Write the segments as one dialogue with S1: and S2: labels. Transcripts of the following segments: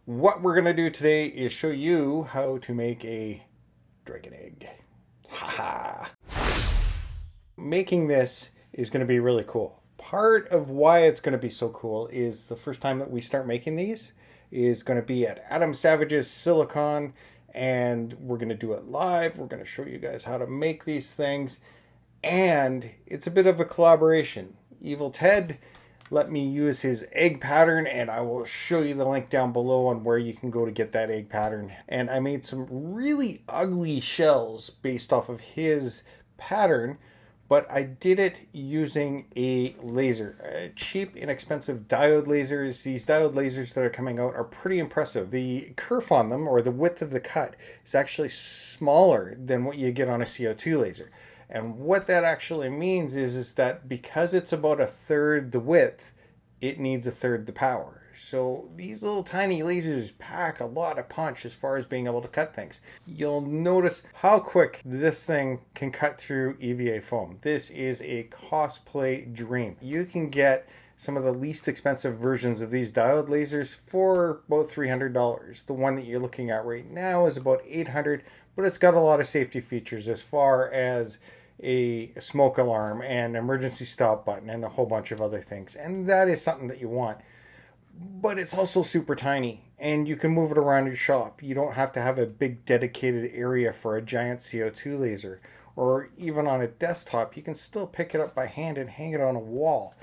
S1: What we're going to do today is show you how to make a dragon egg. Haha. Making this is going to be really cool. Part of why it's going to be so cool is the first time that we start making these is going to be at Adam Savage's Silicon, and we're going to do it live. We're going to show you guys how to make these things, and it's a bit of a collaboration. Evil Ted let me use his egg pattern, and I will show you the link down below on where you can go to get that egg pattern. And I made some really ugly shells based off of his pattern, but I did it using a laser. Cheap, inexpensive diode lasers. These diode lasers that are coming out are pretty impressive. The kerf on them, or the width of the cut, is actually smaller than what you get on a CO2 laser. And what that actually means is that because it's about a third the width, it needs a third the power. So these little tiny lasers pack a lot of punch as far as being able to cut things. You'll notice how quick this thing can cut through EVA foam. This is a cosplay dream. You can get some of the least expensive versions of these diode lasers for about $300. The one that you're looking at right now is about $800, but it's got a lot of safety features as far as a smoke alarm and emergency stop button and a whole bunch of other things. And that is something that you want. But it's also super tiny, and you can move it around your shop. You don't have to have a big dedicated area for a giant CO2 laser. Or even on a desktop, you can still pick it up by hand and hang it on a wall.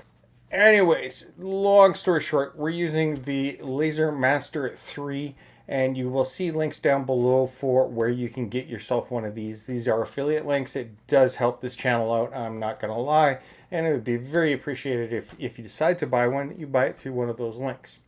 S1: Anyways, long story short, we're using the Laser Master 3, and you will see links down below for where you can get yourself one of these. These are affiliate links. It does help this channel out, I'm not going to lie, and it would be very appreciated if you decide to buy one, you buy it through one of those links.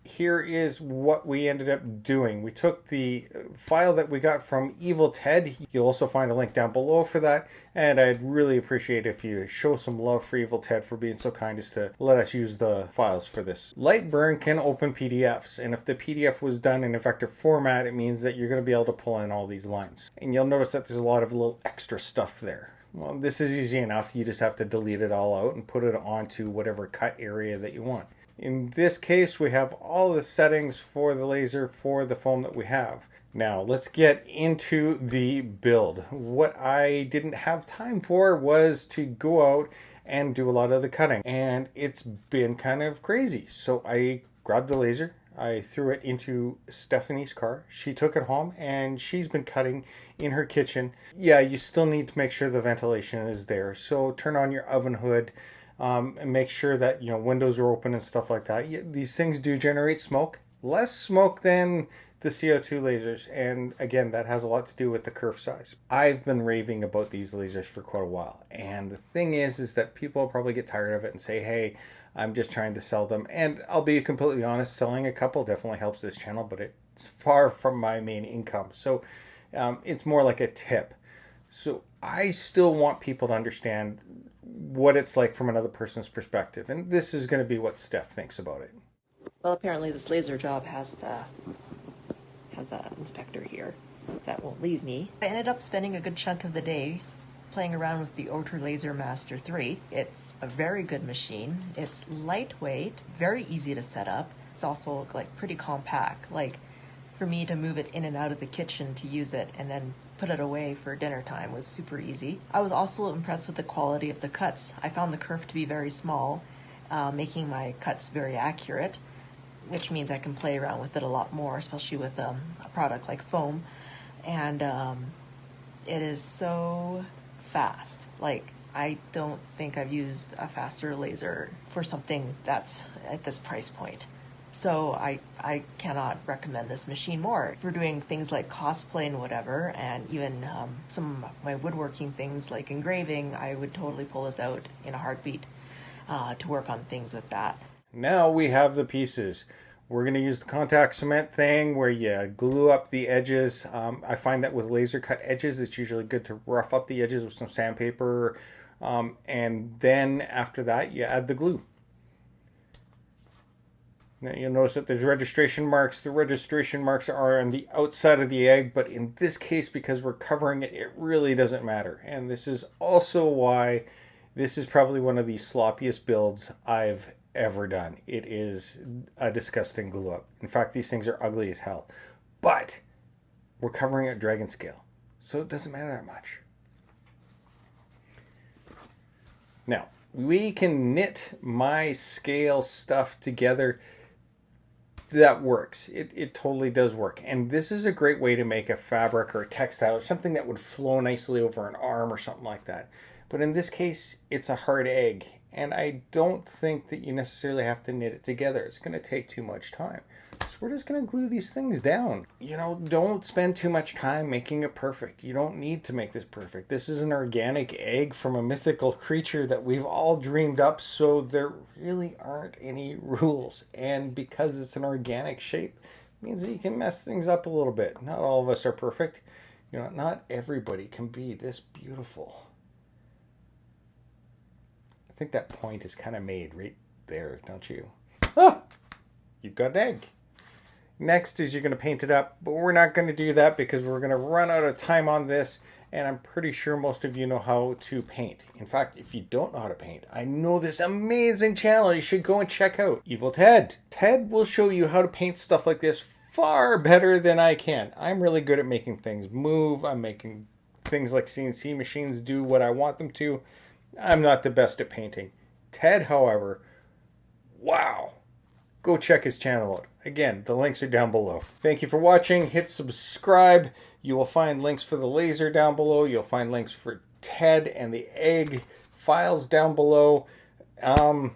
S1: Here is what we ended up doing. We took the file that we got from Evil Ted. You'll also find a link down below for that. And I'd really appreciate if you show some love for Evil Ted for being so kind as to let us use the files for this. Lightburn can open PDFs. And if the PDF was done in a vector format, it means that you're going to be able to pull in all these lines. And you'll notice that there's a lot of little extra stuff there. Well, this is easy enough. You just have to delete it all out and put it onto whatever cut area that you want. In this case, we have all the settings for the laser for the foam that we have. Now, let's get into the build. What I didn't have time for was to go out and do a lot of the cutting, and it's been kind of crazy. So I grabbed the laser, I threw it into Stephanie's car. She took it home, and she's been cutting in her kitchen. Yeah, you still need to make sure the ventilation is there. So turn on your oven hood. And make sure that windows are open and stuff like that. These things do generate smoke, less smoke than the CO2 lasers, and again, that has a lot to do with the kerf size. I've been raving about these lasers for quite a while, and the thing is that people will probably get tired of it and say, hey, I'm just trying to sell them. And I'll be completely honest, selling a couple definitely helps this channel, but it's far from my main income. So it's more like a tip. So I still want people to understand what it's like from another person's perspective, and this is going to be what Steph thinks about it.
S2: Well, apparently this laser job has an inspector here that won't leave me. I ended up spending a good chunk of the day playing around with the Ortur Laser Master 3. It's a very good machine. It's lightweight, very easy to set up. It's also pretty compact. For me to move it in and out of the kitchen to use it and then put it away for dinner time was super easy. I was also impressed with the quality of the cuts. I found the kerf to be very small, making my cuts very accurate, which means I can play around with it a lot more, especially with a product like foam. And it is so fast. I don't think I've used a faster laser for something that's at this price point. So I cannot recommend this machine more. For doing things like cosplay and whatever, and even some of my woodworking things like engraving, I would totally pull this out in a heartbeat to work on things with that.
S1: Now we have the pieces. We're going to use the contact cement thing where you glue up the edges. I find that with laser cut edges, it's usually good to rough up the edges with some sandpaper. And then after that, you add the glue. Now you'll notice that there's registration marks. The registration marks are on the outside of the egg, but in this case, because we're covering it, it really doesn't matter. And this is also why this is probably one of the sloppiest builds I've ever done. It is a disgusting glue up. In fact, these things are ugly as hell. But we're covering at dragon scale, so it doesn't matter that much. Now, we can knit my scale stuff together. That works. It totally does work. And this is a great way to make a fabric or a textile or something that would flow nicely over an arm or something like that. But in this case, it's a hard egg. And I don't think that you necessarily have to knit it together. It's going to take too much time. So we're just going to glue these things down. You know, don't spend too much time making it perfect. You don't need to make this perfect. This is an organic egg from a mythical creature that we've all dreamed up, so there really aren't any rules. And because it's an organic shape, it means that you can mess things up a little bit. Not all of us are perfect. You know, not everybody can be this beautiful. I think that point is kind of made right there, don't you? Ah! You've got an egg. Next is you're going to paint it up, but we're not going to do that because we're going to run out of time on this, and I'm pretty sure most of you know how to paint. In fact, if you don't know how to paint, I know this amazing channel you should go and check out. Evil Ted. Ted will show you how to paint stuff like this far better than I can. I'm really good at making things move. I'm making things like CNC machines do what I want them to. I'm not the best at painting. Ted, however, wow. Go check his channel out. Again, the links are down below. Thank you for watching. Hit subscribe. You will find links for the laser down below. You'll find links for Ted and the egg files down below. That's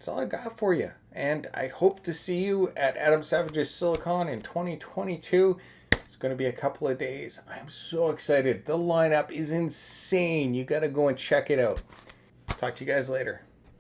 S1: all I got for you. And I hope to see you at Adam Savage's Silicon in 2022. It's going to be a couple of days. I'm so excited. The lineup is insane. You got to go and check it out. Talk to you guys later.